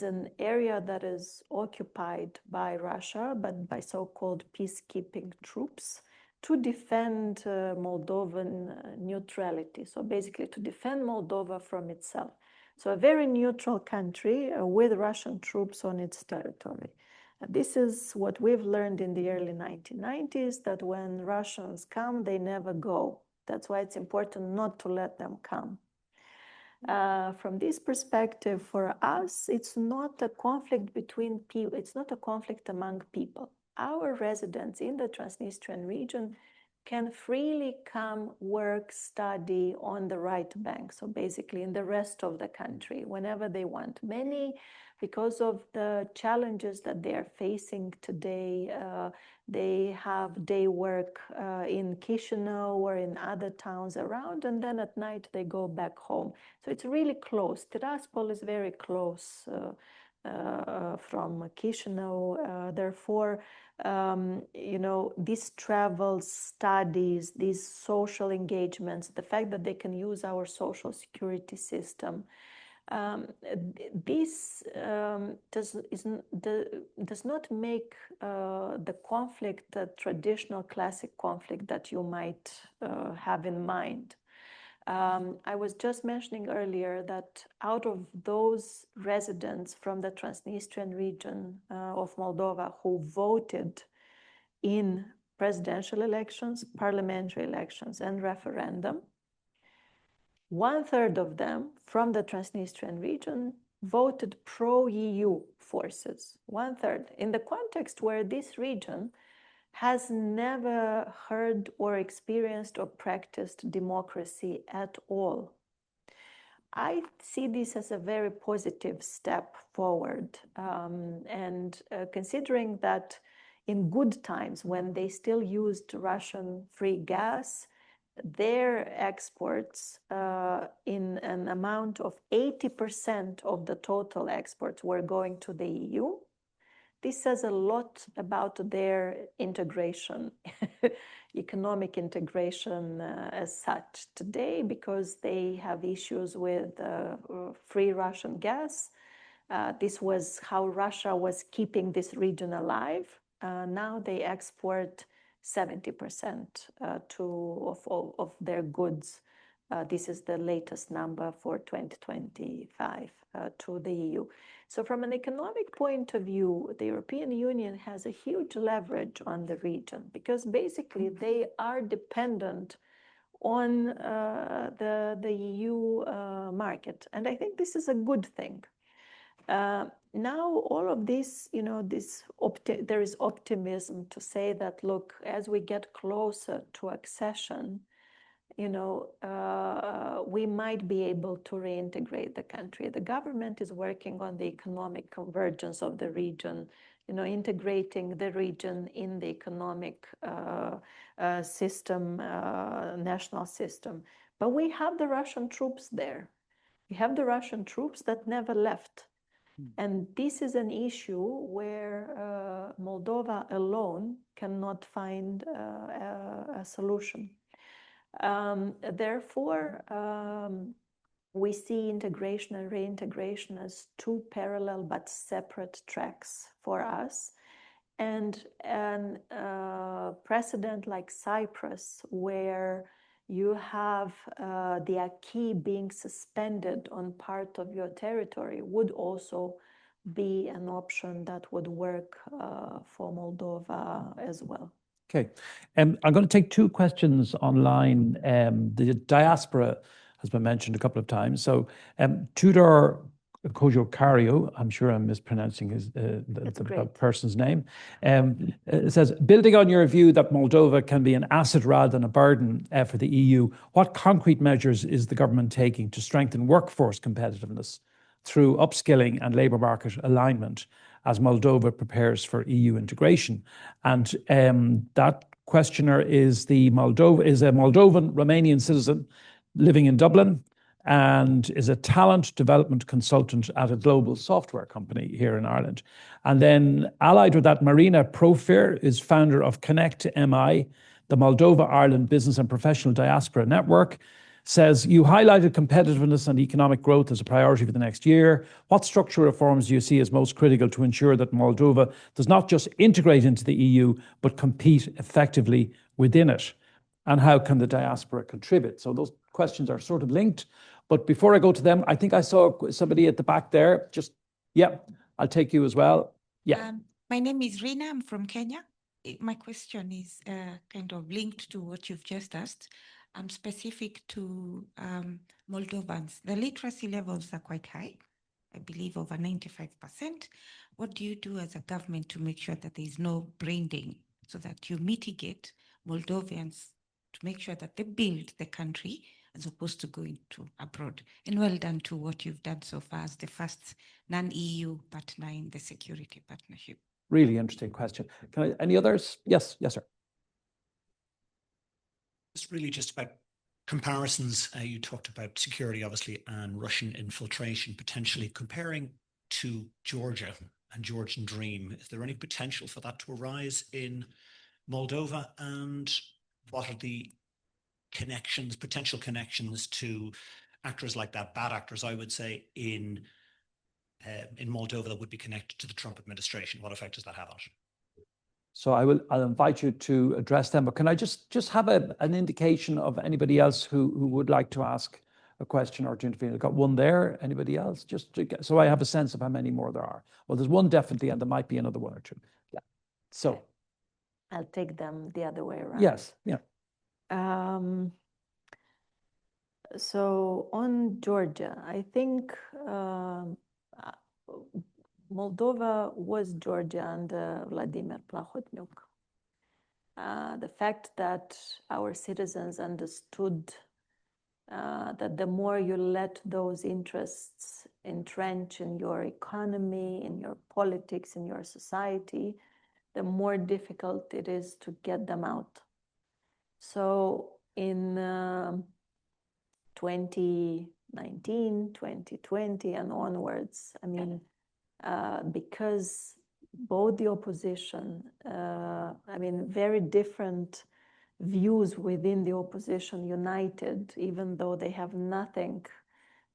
an area that is occupied by Russia, but by so-called peacekeeping troops to defend Moldovan neutrality. So basically to defend Moldova from itself. So a very neutral country with Russian troops on its territory. This is what we've learned in the early 1990s, that when Russians come, they never go. That's why it's important not to let them come. From this perspective, for us, it's not a conflict between people, it's not a conflict among people. Our residents in the Transnistrian region can freely come, work, study on the right bank, so basically in the rest of the country, whenever they want. Many, because of the challenges that they are facing today, they have day work in Chisinau or in other towns around, and then at night they go back home. So it's really close. Tiraspol is very close from Chisinau. Therefore, these travel studies, these social engagements, the fact that they can use our social security system, this does not make the conflict a traditional classic conflict that you might have in mind. I was just mentioning earlier that out of those residents from the Transnistrian region of Moldova who voted in presidential elections, parliamentary elections, and referendum, 1/3 of them from the Transnistrian region voted pro-EU forces. 1/3, in the context where this region has never heard or experienced or practiced democracy at all. I see this as a very positive step forward. Considering that in good times, when they still used Russian free gas, their exports in an amount of 80% of the total exports were going to the EU. This says a lot about their integration, economic integration as such today, because they have issues with free Russian gas. This was how Russia was keeping this region alive. Now they export 70% of their goods. This is the latest number for 2025 to the EU. So from an economic point of view, the European Union has a huge leverage on the region, because basically they are dependent on the EU market. And I think this is a good thing. Now, all of this, there is optimism to say that, look, as we get closer to accession, we might be able to reintegrate the country. The government is working on the economic convergence of the region, integrating the region in the economic system, national system. But we have the Russian troops there. We have the Russian troops that never left. And this is an issue where Moldova alone cannot find a solution. Therefore, we see integration and reintegration as two parallel but separate tracks for us. And a precedent like Cyprus, where you have the acquis being suspended on part of your territory, would also be an option that would work for Moldova as well. Okay. I'm going to take two questions online. The diaspora has been mentioned a couple of times. So Tudor Kojokario, I'm sure I'm mispronouncing the person's name, says, building on your view that Moldova can be an asset rather than a burden for the EU, what concrete measures is the government taking to strengthen workforce competitiveness through upskilling and labour market alignment as Moldova prepares for EU integration? And that questioner is a Moldovan Romanian citizen living in Dublin, and is a talent development consultant at a global software company here in Ireland. And then allied with that, Marina Profir is founder of Connect MI, the Moldova Ireland Business and Professional Diaspora Network, says, you highlighted competitiveness and economic growth as a priority for the next year. What structural reforms do you see as most critical to ensure that Moldova does not just integrate into the EU, but compete effectively within it? And how can the diaspora contribute? So those questions are sort of linked. But before I go to them, I think I saw somebody at the back there. I'll take you as well. Yeah. My name is Rina. I'm from Kenya. My question is kind of linked to what you've just asked. I'm specific to Moldovans. The literacy levels are quite high, I believe over 95%. What do you do as a government to make sure that there is no brain drain, so that you mitigate Moldovians to make sure that they build the country as opposed to going to abroad? And well done to what you've done so far as the first non-EU partner in the security partnership. Really interesting question. Any others? Yes, sir. It's really just about comparisons. You talked about security, obviously, and Russian infiltration, potentially comparing to Georgia and Georgian Dream. Is there any potential for that to arise in Moldova? And what are the potential connections to actors like that, bad actors, I would say, in Moldova that would be connected to the Trump administration? What effect does that have on it? So I'll invite you to address them. But can I just have an indication of anybody else who would like to ask a question or to intervene? I've got one there. Anybody else? Just to get, so I have a sense of how many more there are. Well, there's one definitely, and there might be another one or two. Yeah. So I'll take them the other way around. yes. Yeah. So on Georgia, I think Moldova was Georgia under Vladimir Plahotniuc. The fact that our citizens understood that the more you let those interests entrench in your economy, in your politics, in your society, the more difficult it is to get them out. So in 2019, 2020 and onwards, I mean, because both the opposition, I mean, very different views within the opposition united, even though they have nothing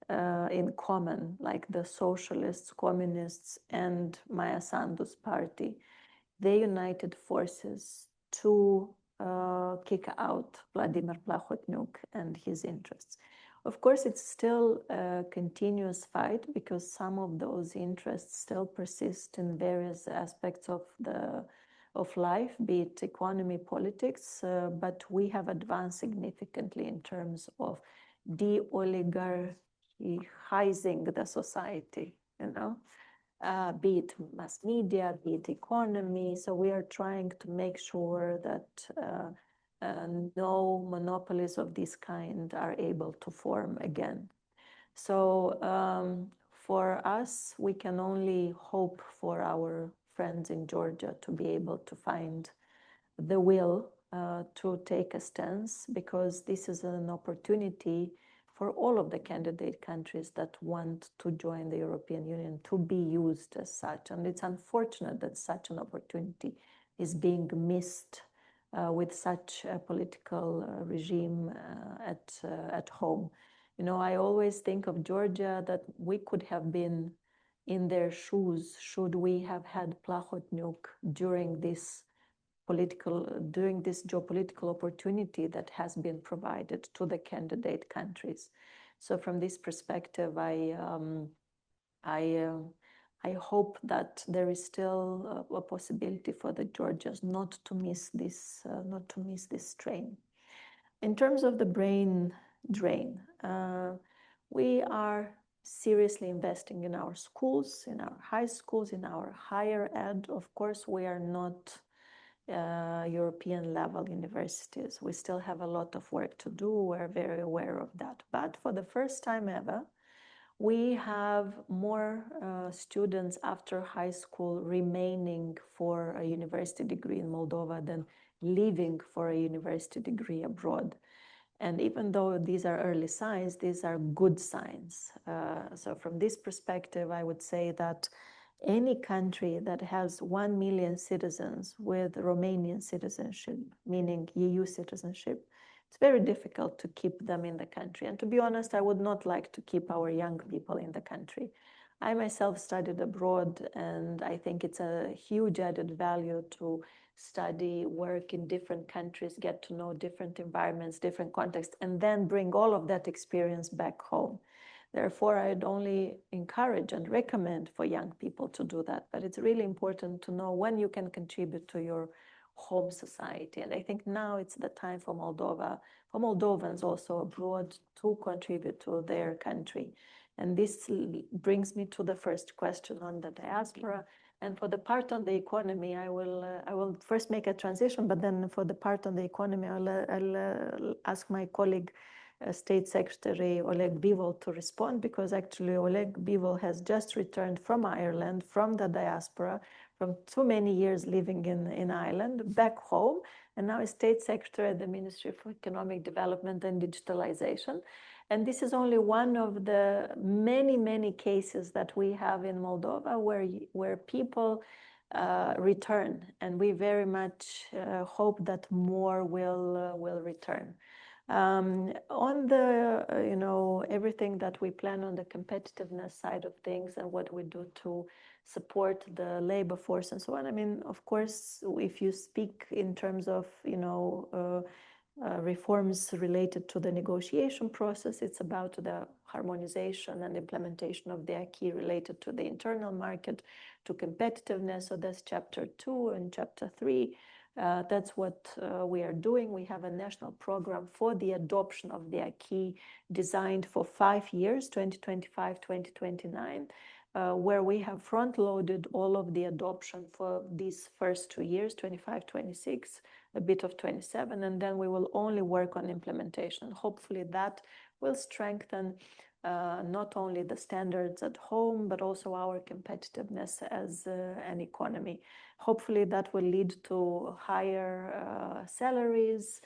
in common, like the socialists, communists, and Maya Sandu's party. They united forces to kick out Vladimir Plahotniuc and his interests. Of course, it's still a continuous fight because some of those interests still persist in various aspects of life, be it economy, politics, but we have advanced significantly in terms of de-oligarchizing the society, you know, be it mass media, be it economy. So we are trying to make sure that no monopolies of this kind are able to form again. So for us, we can only hope for our friends in Georgia to be able to find the will to take a stance, because this is an opportunity for all of the candidate countries that want to join the European Union to be used as such. And it's unfortunate that such an opportunity is being missed with such a political regime at home. You know, I always think of Georgia that we could have been in their shoes should we have had Plahotniuc during this geopolitical opportunity that has been provided to the candidate countries. So from this perspective, I hope that there is still a possibility for the Georgians not to miss this train. In terms of the brain drain, we are seriously investing in our schools, in our high schools, in our higher ed. Of course, we are not European level universities. We still have a lot of work to do. We're very aware of that. But for the first time ever, we have more students after high school remaining for a university degree in Moldova than leaving for a university degree abroad. And even though these are early signs, these are good signs. So from this perspective, I would say that any country that has 1 million citizens with Romanian citizenship, meaning EU citizenship, it's very difficult to keep them in the country. And to be honest, I would not like to keep our young people in the country. I myself studied abroad, and I think it's a huge added value to study, work in different countries, get to know different environments, different contexts, and then bring all of that experience back home. Therefore, I'd only encourage and recommend for young people to do that. But it's really important to know when you can contribute to your home society. And I think now it's the time for Moldova, for Moldovans also abroad, to contribute to their country. And this brings me to the first question on the diaspora. And for the part on the economy, I will first make a transition, but then for the part on the economy, I'll ask my colleague, State Secretary Oleg Bivol, to respond, because actually Oleg Bivol has just returned from Ireland, from the diaspora, from too many years living in Ireland, back home, and now is State Secretary at the Ministry for Economic Development and Digitalization. And this is only one of the many, many cases that we have in Moldova where people return, and we very much hope that more will return. On the, everything that we plan on the competitiveness side of things and what we do to support the labor force and so on. I mean, of course, if you speak in terms of, reforms related to the negotiation process, it's about the harmonization and implementation of the acquis related to the internal market, to competitiveness. So that's chapter 2 and chapter 3. That's what we are doing. We have a national program for the adoption of the acquis designed for 5 years, 2025-2029, where we have front-loaded all of the adoption for these first 2 years, 25-26, a bit of 27, and then we will only work on implementation. Hopefully that will strengthen not only the standards at home, but also our competitiveness as an economy. Hopefully that will lead to higher salaries,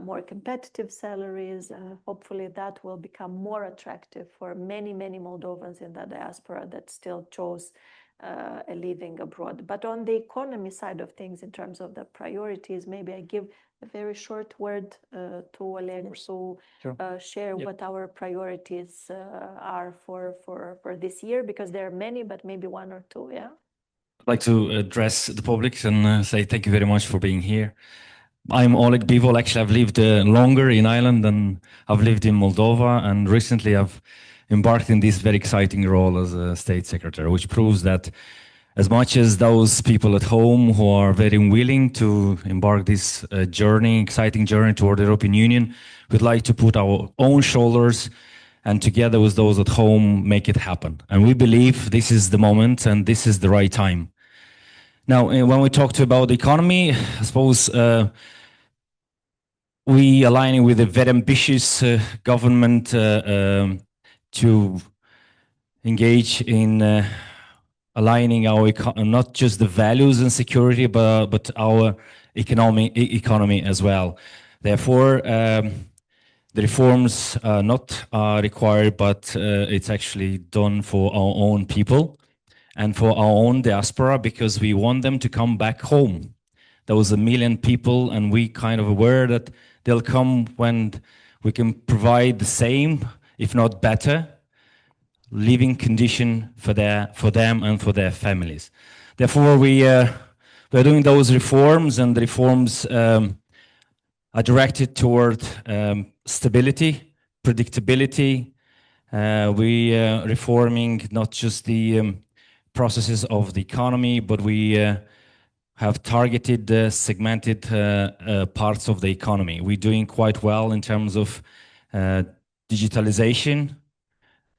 more competitive salaries. Hopefully that will become more attractive for many, many Moldovans in the diaspora that still chose a living abroad. But on the economy side of things, in terms of the priorities, maybe I give a very short word to Oleg to share what our priorities are for this year, because there are many, but maybe one or two, yeah? I'd like to address the public and say thank you very much for being here. I'm Oleg Bivol. Actually, I've lived longer in Ireland than I've lived in Moldova, and recently I've embarked in this very exciting role as a state secretary, which proves that as much as those people at home who are very willing to embark this exciting journey toward the European Union, we'd like to put our own shoulders and together with those at home, make it happen. And we believe this is the moment and this is the right time. Now, when we talk about the economy, I suppose we aligning with a very ambitious government to engage in aligning our not just the values and security, but our economy as well. Therefore, the reforms are not required, but it's actually done for our own people and for our own diaspora, because we want them to come back home. There was 1 million people, and we kind of aware that they'll come when we can provide the same, if not better, living condition for them and for their families. Therefore, we're doing those reforms, and the reforms are directed toward stability, predictability. We are reforming not just the processes of the economy, but we have targeted, segmented parts of the economy. We're doing quite well in terms of digitalization.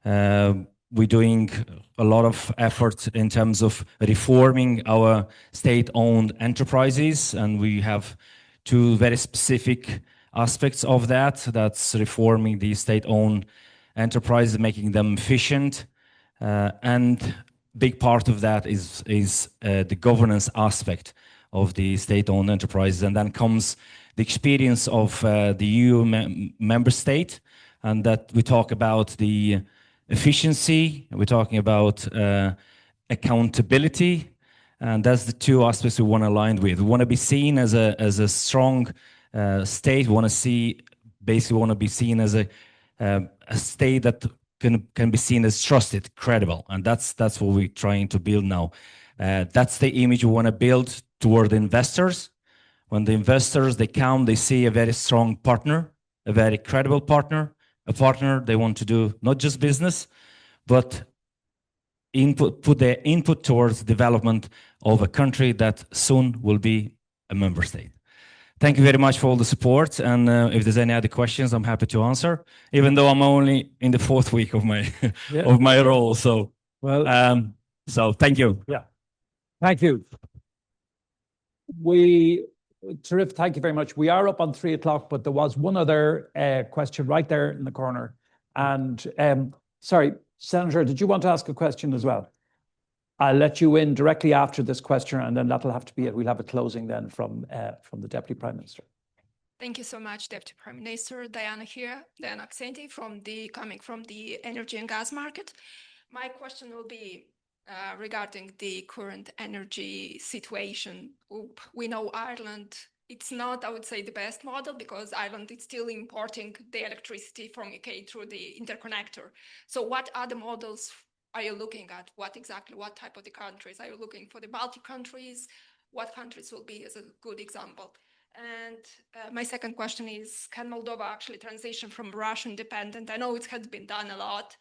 We're doing a lot of efforts in terms of reforming our state-owned enterprises, and we have 2 very specific aspects of that. That's reforming the state-owned enterprises, making them efficient, and big part of that is the governance aspect of the state-owned enterprises. And then comes the experience of the EU member state, and that we talk about the efficiency, we're talking about accountability, and that's the 2 aspects we want to align with. We want to be seen as a strong state. We want to basically be seen as a state that can be seen as trusted, credible, and that's what we're trying to build now. That's the image we want to build toward the investors. When the investors, they come, they see a very strong partner, a very credible partner, a partner they want to do not just business, but put their input towards development of a country that soon will be a member state. Thank you very much for all the support, and if there's any other questions, I'm happy to answer, even though I'm only in the 4th week of my of my role. So, so thank you. Yeah, thank you. Terrific. Thank you very much. We are up on 3 o'clock, but there was one other question right there in the corner. And sorry, Senator, did you want to ask a question as well? I'll let you in directly after this question, and then that'll have to be it. We'll have a closing then from the Deputy Prime Minister. Thank you so much, Deputy Prime Minister. Diana here, Diana Accenti, coming from the energy and gas market. My question will be regarding the current energy situation. We know Ireland it's not, I would say, the best model because Ireland is still importing the electricity from UK through the interconnector. So what other models are you looking at? What type of the countries? Are you looking for the Baltic countries? What countries will be as a good example? And my second question is, can Moldova actually transition from Russian dependent? I know it has been done a lot.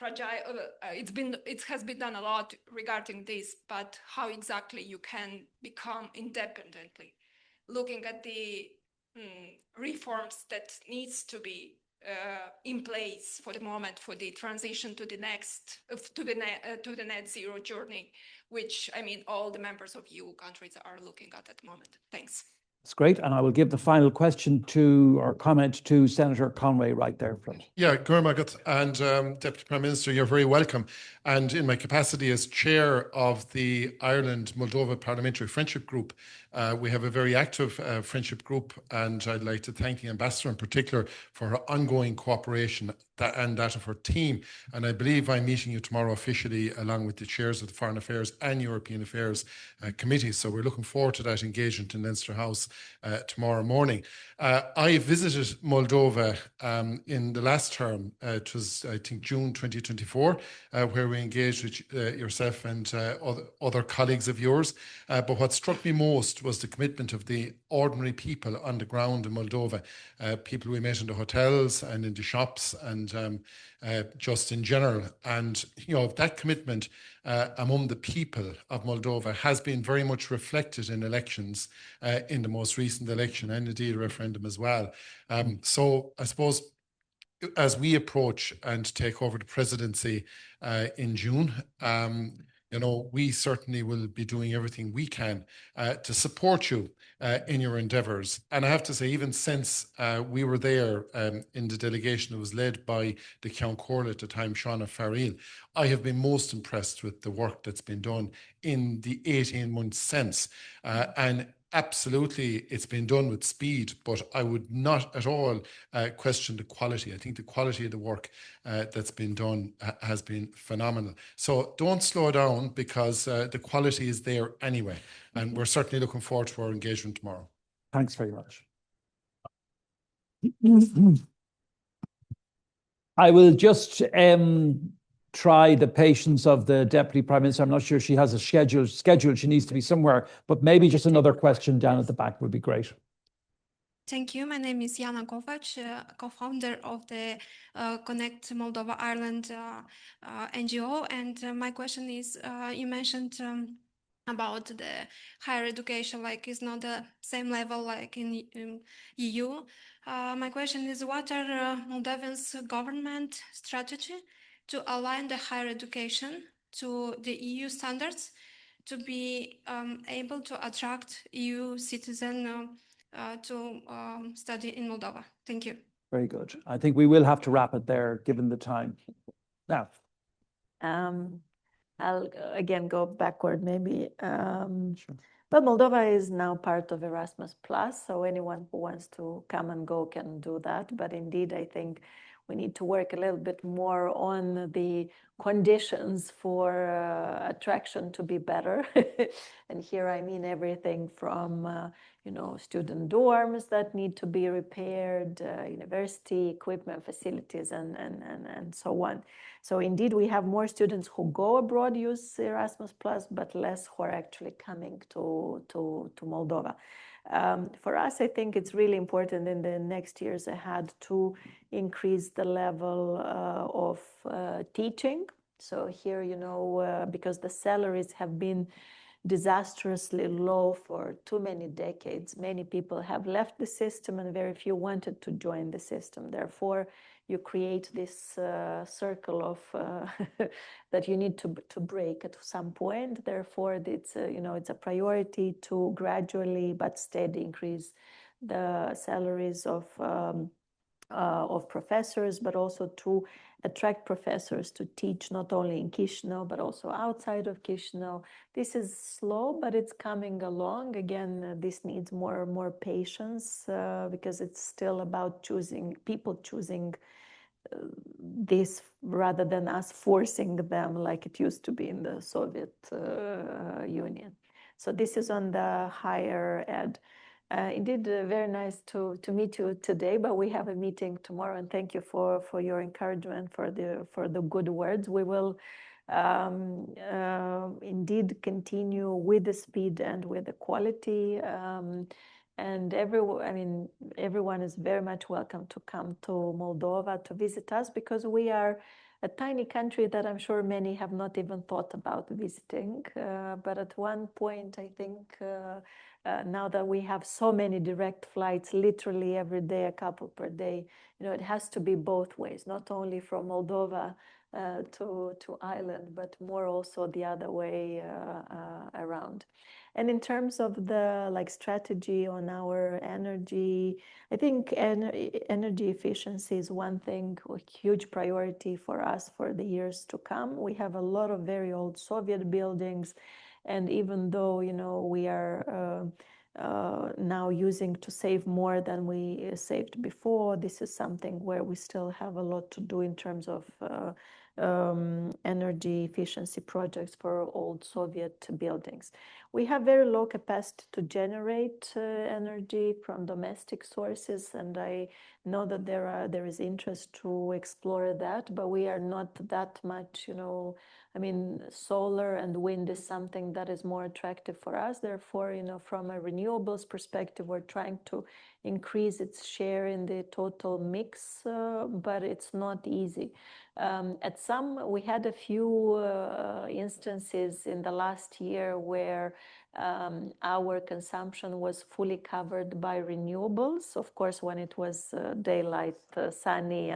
It has been done a lot regarding this, but how exactly you can become independently? Looking at the reforms that needs to be in place for the moment for the transition to the next to the net zero journey, which I mean all the members of EU countries are looking at the moment. Thanks. That's great. And I will give the final question to, or comment to, Senator Conway right there in front. Yeah, Gurmagat and Deputy Prime Minister, you're very welcome. And in my capacity as chair of the Ireland-Moldova Parliamentary Friendship Group, we have a very active friendship group, and I'd like to thank the Ambassador in particular for her ongoing cooperation and that of her team. And I believe I'm meeting you tomorrow officially along with the chairs of the Foreign Affairs and European Affairs committees. So we're looking forward to that engagement in Leinster House tomorrow morning. I visited Moldova in the last term. It was, I think, June 2024, where we engaged with yourself and other colleagues of yours. But what struck me most was the commitment of the ordinary people on the ground in Moldova, people we met in the hotels and in the shops and just in general. And, you know, that commitment among the people of Moldova has been very much reflected in elections, in the most recent election and indeed referendum as well. So I suppose as we approach and take over the presidency in June, you know, we certainly will be doing everything we can to support you in your endeavours. And I have to say, even since we were there in the delegation that was led by the Count Corla at the time, Shauna Farrell, I have been most impressed with the work that's been done in the 18 months since. And absolutely, it's been done with speed, but I would not at all question the quality. I think the quality of the work that's been done has been phenomenal. So don't slow down, because the quality is there anyway. And we're certainly looking forward to our engagement tomorrow. Thanks very much. I will just try the patience of the Deputy Prime Minister. I'm not sure she has a schedule. She needs to be somewhere, but maybe just another question down at the back would be great. Thank you. My name is Jana Kovac, co-founder of the Connect Moldova Ireland NGO. And my question is, you mentioned about the higher education, like it's not the same level like in EU. My question is, what are Moldovan's government strategy to align the higher education to the EU standards to be able to attract EU citizens to study in Moldova? Thank you. Very good. I think we will have to wrap it there given the time. Now. I'll again go backward maybe. Sure. But Moldova is now part of Erasmus+, so anyone who wants to come and go can do that. But indeed, I think we need to work a little bit more on the conditions for attraction to be better. And here I mean everything from you know, student dorms that need to be repaired, university equipment, facilities, and so on. So indeed, we have more students who go abroad, use Erasmus+, but less who are actually coming to Moldova. For us, I think it's really important in the next years ahead to increase the level of teaching. So here, you know, because the salaries have been disastrously low for too many decades, many people have left the system and very few wanted to join the system. Therefore, you create this circle of that you need to break at some point. Therefore, it's you know, it's a priority to gradually but steady increase the salaries of professors, but also to attract professors to teach not only in Chisinau but also outside of Chisinau. This is slow, but it's coming along. Again, this needs more patience because it's still about people choosing this rather than us forcing them like it used to be in the Soviet Union. So this is on the higher ed. Indeed, very nice to meet you today, but we have a meeting tomorrow, and thank you for your encouragement, for the good words. We will indeed continue with the speed and with the quality. And everyone is very much welcome to come to Moldova to visit us, because we are a tiny country that I'm sure many have not even thought about visiting. But at one point, I think, now that we have so many direct flights, literally every day, a couple per day, it has to be both ways, not only from Moldova to Ireland, but more also the other way around. And in terms of the strategy on our energy, I think energy efficiency is one thing, a huge priority for us for the years to come. We have a lot of very old Soviet buildings, and even though we are now using to save more than we saved before, this is something where we still have a lot to do in terms of energy efficiency projects for old Soviet buildings. We have very low capacity to generate energy from domestic sources, and I know that there is interest to explore that, but we are not that much, solar and wind is something that is more attractive for us. Therefore, from a renewables perspective, we're trying to increase its share in the total mix, but it's not easy. We had a few instances in the last year where our consumption was fully covered by renewables, of course, when it was daylight, sunny,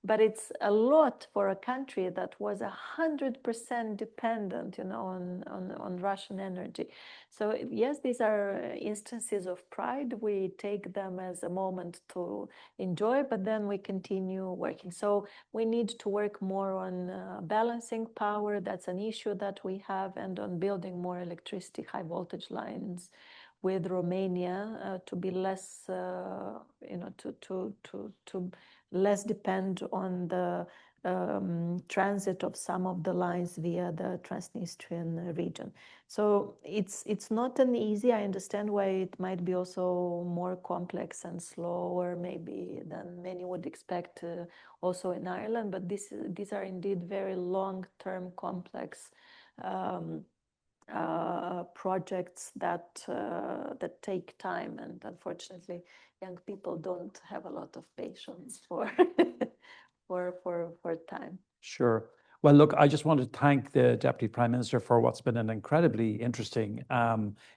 but it's a lot for a country that was 100% dependent, on Russian energy. So yes, these are instances of pride. We take them as a moment to enjoy, but then we continue working. So we need to work more on balancing power. That's an issue that we have, and on building more electricity, high voltage lines with Romania to be less, to less depend on the transit of some of the lines via the Transnistrian region. So it's not an easy. I understand why it might be also more complex and slower maybe than many would expect also in Ireland, but these are indeed very long-term complex projects that take time, and unfortunately young people don't have a lot of patience for time. Sure. Well, look, I just want to thank the Deputy Prime Minister for what's been an incredibly interesting,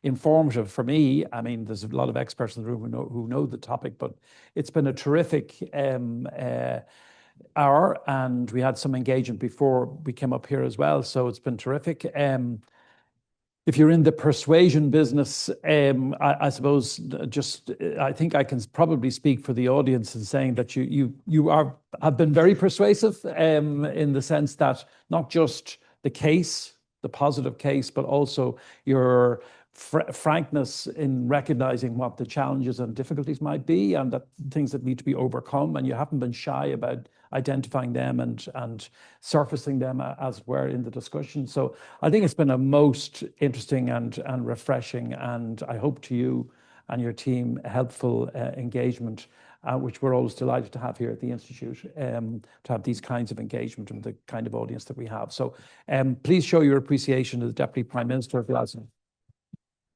informative for me. I mean, there's a lot of experts in the room who know the topic, but it's been a terrific hour, and we had some engagement before we came up here as well. So it's been terrific. If you're in the persuasion business, I suppose I think I can probably speak for the audience in saying that you have been very persuasive in the sense that not just the case, the positive case, but also your frankness in recognizing what the challenges and difficulties might be, and that things that need to be overcome, and you haven't been shy about identifying them and surfacing them as we're in the discussion. So I think it's been a most interesting and refreshing, and I hope to you and your team helpful engagement, which we're always delighted to have here at the Institute, to have these kinds of engagement and the kind of audience that we have. So please show your appreciation to the Deputy Prime Minister of Glasgow.